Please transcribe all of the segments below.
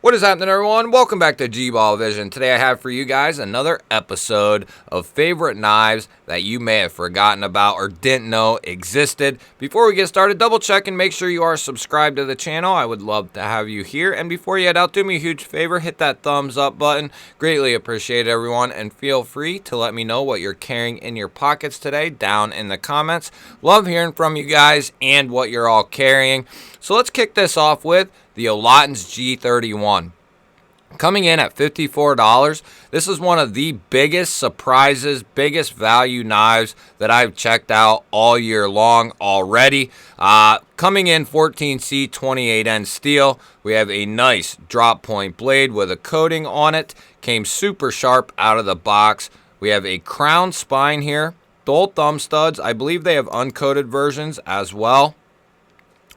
What is happening, everyone? Welcome back to G-Ball Vision. Today I have for you guys another episode of favorite knives that you may have forgotten about or didn't know existed. Before we get started, double check and make sure you are subscribed to the channel. I would love to have you here. And before you head out, do me a huge favor, hit that thumbs up button. Greatly appreciate it, everyone. And feel free to let me know what you're carrying in your pockets today down in the comments. Love hearing from you guys and what you're all carrying. So let's kick this off with the Olatin's G31. Coming in at $54, this is one of the biggest surprises, biggest value knives that I've checked out all year long already. Coming in 14C 28N steel, we have a nice drop point blade with a coating on it. Came super sharp out of the box. We have a crown spine here, dual thumb studs. I believe they have uncoated versions as well.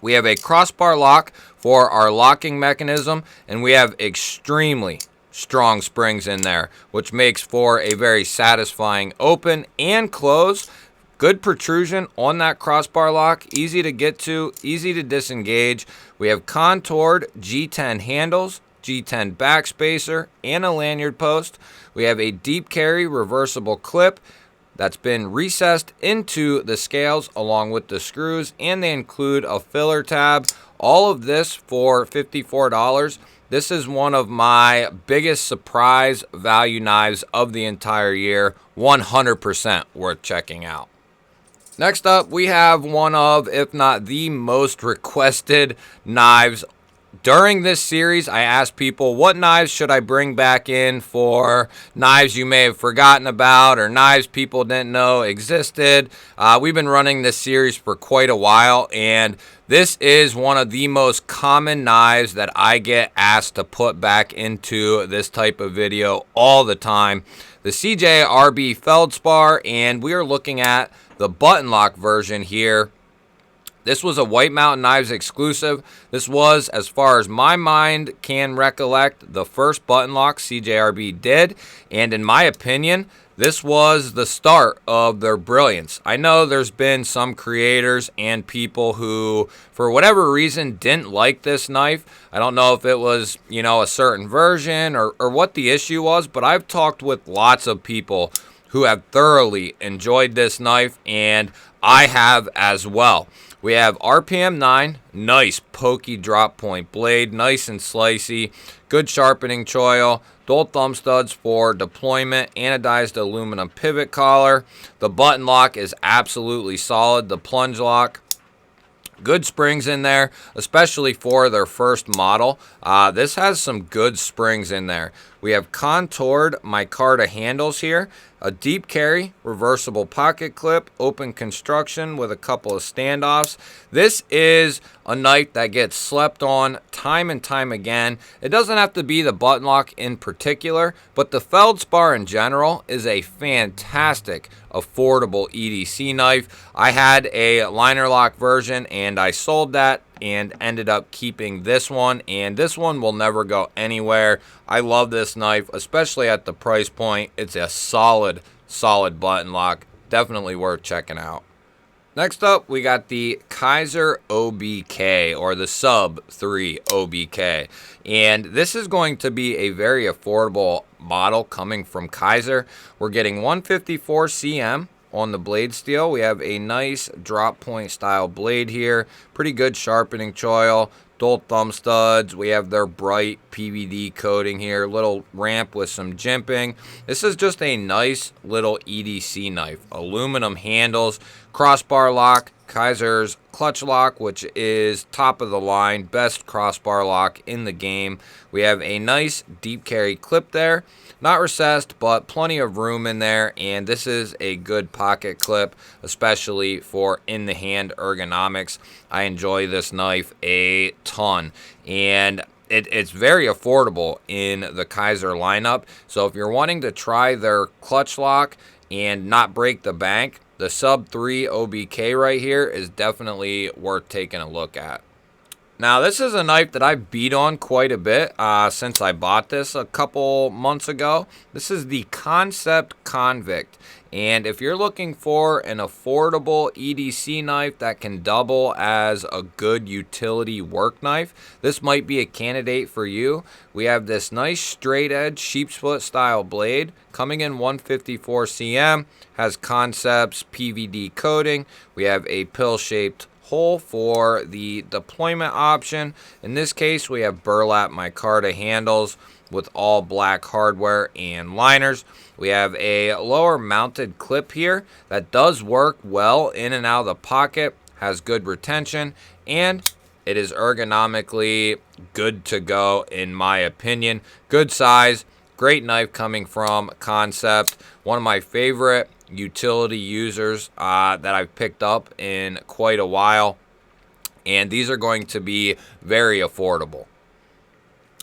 We have a crossbar lock for our locking mechanism, and we have extremely strong springs in there, which makes for a very satisfying open and close. Good protrusion on that crossbar lock, easy to get to, easy to disengage. We have contoured G10 handles, G10 backspacer, and a lanyard post. We have a deep carry reversible clip that's been recessed into the scales along with the screws, and they include a filler tab. All of this for $54. This is one of my biggest surprise value knives of the entire year. 100% worth checking out. Next up, we have one of, if not the most requested knives. During this series, I asked people, what knives should I bring back in for knives you may have forgotten about or knives people didn't know existed. We've been running this series for quite a while, and this is one of the most common knives that I get asked to put back into this type of video all the time. The CJRB Feld Spar, and we are looking at the button lock version here. This was a White Mountain Knives exclusive. This was, as far as my mind can recollect, the first button lock CJRB did. And in my opinion, this was the start of their brilliance. I know there's been some creators and people who, for whatever reason, didn't like this knife. I don't know if it was, a certain version or what the issue was, but I've talked with lots of people who have thoroughly enjoyed this knife, and I have as well. We have RPM 9, nice pokey drop point blade, nice and slicey, good sharpening choil, dual thumb studs for deployment, anodized aluminum pivot collar. The button lock is absolutely solid, the plunge lock. Good springs in there, especially for their first model. This has some good springs in there. We have contoured micarta handles here, a deep carry, reversible pocket clip, open construction with a couple of standoffs. This is a knife that gets slept on time and time again. It doesn't have to be the button lock in particular, but the Feldspar in general is a fantastic, affordable EDC knife. I had a liner lock version and I sold that and ended up keeping this one, and this one will never go anywhere. I love this knife, especially at the price point. It's a solid button lock. Definitely worth checking out. Next up, we got the Kaiser Obk, or the Sub 3 Obk. And this is going to be a very affordable model coming from Kaiser. We're getting 154 cm on the blade steel. We have a nice drop point style blade here. Pretty good sharpening choil. Dual thumb studs. We have their bright PVD coating here. Little ramp with some jimping. This is just a nice little EDC knife. Aluminum handles. Crossbar lock. Kaiser's clutch lock, which is top of the line. Best crossbar lock in the game. We have a nice deep carry clip there. Not recessed, but plenty of room in there, and this is a good pocket clip, especially for in-the-hand ergonomics. I enjoy this knife a ton, and it's very affordable in the Kaiser lineup. So if you're wanting to try their clutch lock and not break the bank, the Sub 3 OBK right here is definitely worth taking a look at. Now, this is a knife that I've beat on quite a bit since I bought this a couple months ago. This is the Concept Convict. And if you're looking for an affordable EDC knife that can double as a good utility work knife, this might be a candidate for you. We have this nice straight edge sheep split style blade coming in 154 cm, has Concept's PVD coating. We have a pill shaped hole for the deployment option. In this case, we have burlap micarta handles with all black hardware and liners. We have a lower mounted clip here that does work well in and out of the pocket, has good retention, and it is ergonomically good to go in my opinion. Good size, great knife coming from Concept. One of my favorite utility users that I've picked up in quite a while, and these are going to be very affordable.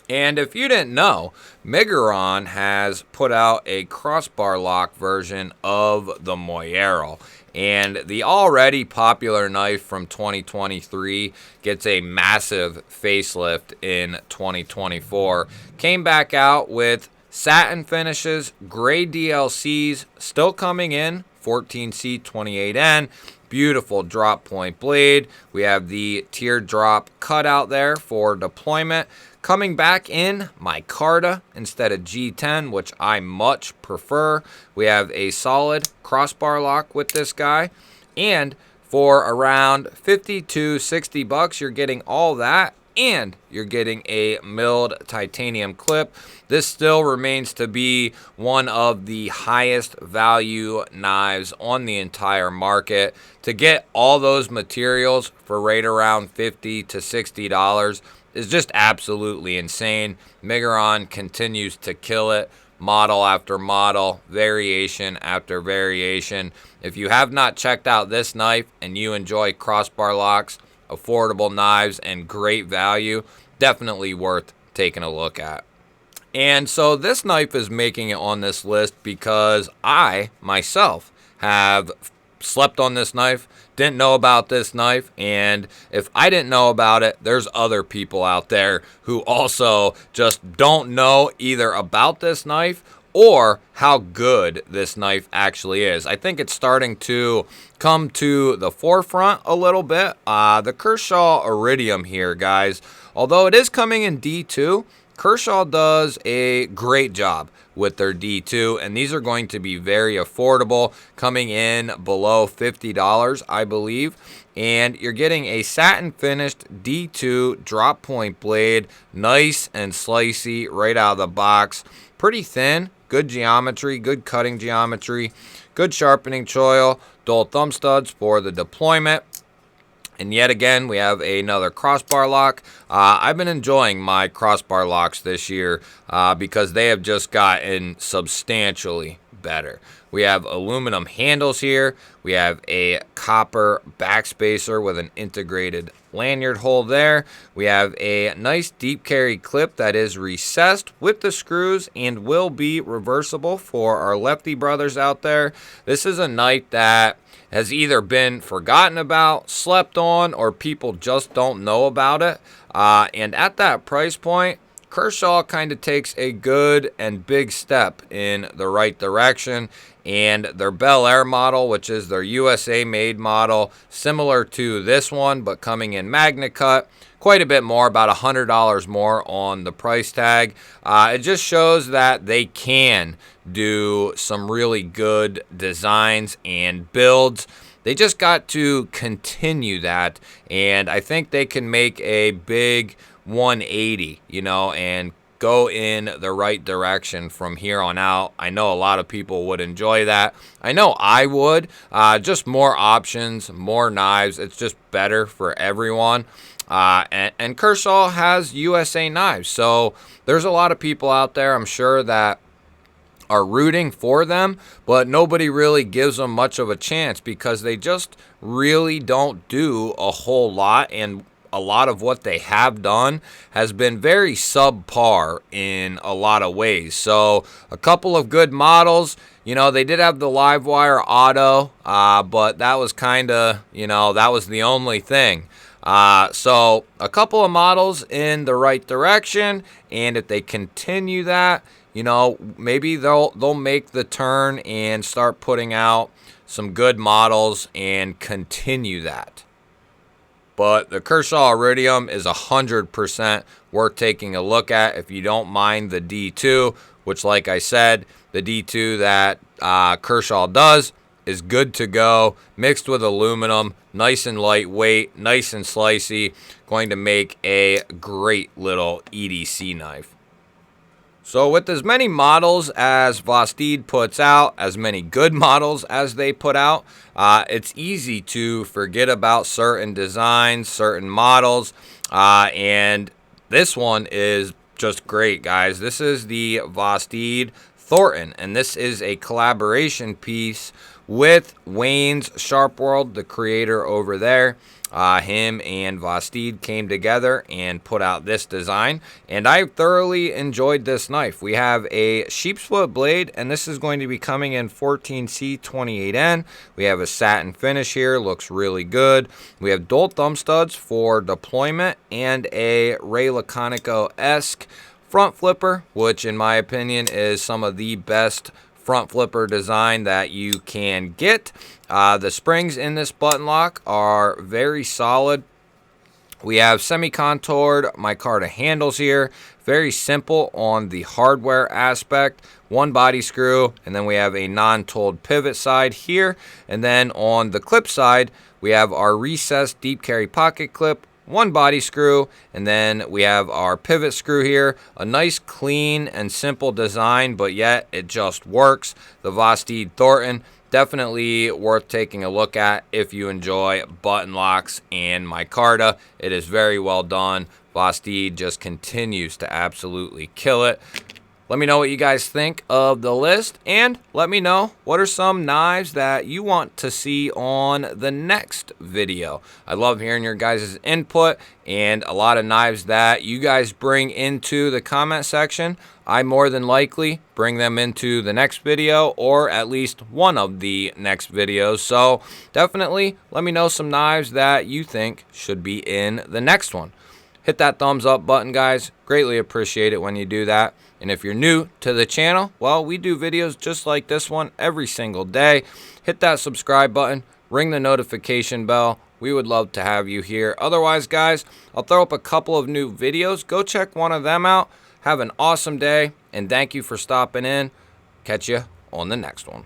And if you didn't know, Migon has put out a crossbar lock version of the Moero, and the already popular knife from 2023 gets a massive facelift in 2024. Came back out with satin finishes, gray DLCs, still coming in, 14C 28N, beautiful drop point blade. We have the teardrop cutout there for deployment. Coming back in micarta instead of G10, which I much prefer. We have a solid crossbar lock with this guy. And for around 50 to 60 bucks, you're getting all that. And you're getting a milled titanium clip. This still remains to be one of the highest value knives on the entire market. To get all those materials for right around $50 to $60 is just absolutely insane. Migon continues to kill it, model after model, variation after variation. If you have not checked out this knife and you enjoy crossbar locks, affordable knives, and great value, definitely worth taking a look at. And so this knife is making it on this list because I myself have slept on this knife, didn't know about this knife, and if I didn't know about it, there's other people out there who also just don't know either about this knife or how good this knife actually is. I think it's starting to come to the forefront a little bit. The Kershaw Aridium here, guys, although it is coming in D2, Kershaw does a great job with their D2, and these are going to be very affordable, coming in below $50, I believe. And you're getting a satin finished D2 drop point blade, nice and slicey right out of the box, pretty thin, good geometry, good cutting geometry, good sharpening choil, dual thumb studs for the deployment. And yet again, we have another crossbar lock. I've been enjoying my crossbar locks this year because they have just gotten substantially better. We have aluminum handles here. We have a copper backspacer with an integrated lanyard hole there. We have a nice deep carry clip that is recessed with the screws and will be reversible for our lefty brothers out there. This is a knife that has either been forgotten about, slept on, or people just don't know about it. And at that price point, Kershaw kind of takes a good and big step in the right direction. And their Bel Air model, which is their USA made model, similar to this one, but coming in Magna Cut, quite a bit more, about $100 more on the price tag. It just shows that they can do some really good designs and builds. They just got to continue that, and I think they can make a big 180, and go in the right direction from here on out. I know a lot of people would enjoy that. I know I would. Just more options, more knives. It's just better for everyone. And Kershaw has USA knives, so there's a lot of people out there, I'm sure, that are rooting for them, but nobody really gives them much of a chance because they just really don't do a whole lot, and a lot of what they have done has been very subpar in a lot of ways. So a couple of good models. They did have the Livewire Auto, but that was kind of, that was the only thing. So a couple of models in the right direction, and if they continue that, you know, maybe they'll make the turn and start putting out some good models and continue that. But the Kershaw Aridium is 100% worth taking a look at if you don't mind the D2, which, like I said, the D2 that Kershaw does is good to go, mixed with aluminum, nice and lightweight, nice and slicey, going to make a great little EDC knife. So with as many models as VED puts out, as many good models as they put out, it's easy to forget about certain designs, certain models, and this one is just great, guys. This is the VED Thorton, and this is a collaboration piece with Wayne's Sharp World, the creator over there. Him and VED came together and put out this design, and I thoroughly enjoyed this knife. We have a sheep split blade, and this is going to be coming in 14C28N. We have a satin finish here, looks really good. We have dual thumb studs for deployment and a Ray Laconico-esque front flipper, which in my opinion is some of the best front flipper design that you can get. The springs in this button lock are very solid. We have semi-contoured micarta handles here. Very simple on the hardware aspect. One body screw, and then we have a non-tooled pivot side here. And then on the clip side, we have our recessed deep carry pocket clip, one body screw, and then we have our pivot screw here. A nice clean and simple design, but yet it just works. The VED Thorton, definitely worth taking a look at if you enjoy button locks and micarta. It is very well done. VED just continues to absolutely kill it. Let me know what you guys think of the list, and let me know what are some knives that you want to see on the next video. I love hearing your guys' input, and a lot of knives that you guys bring into the comment section, I more than likely bring them into the next video, or at least one of the next videos. So definitely let me know some knives that you think should be in the next one. Hit that thumbs up button, guys. Greatly appreciate it when you do that. And if you're new to the channel, well, we do videos just like this one every single day. Hit that subscribe button, ring the notification bell. We would love to have you here. Otherwise, guys, I'll throw up a couple of new videos. Go check one of them out. Have an awesome day, and thank you for stopping in. Catch you on the next one.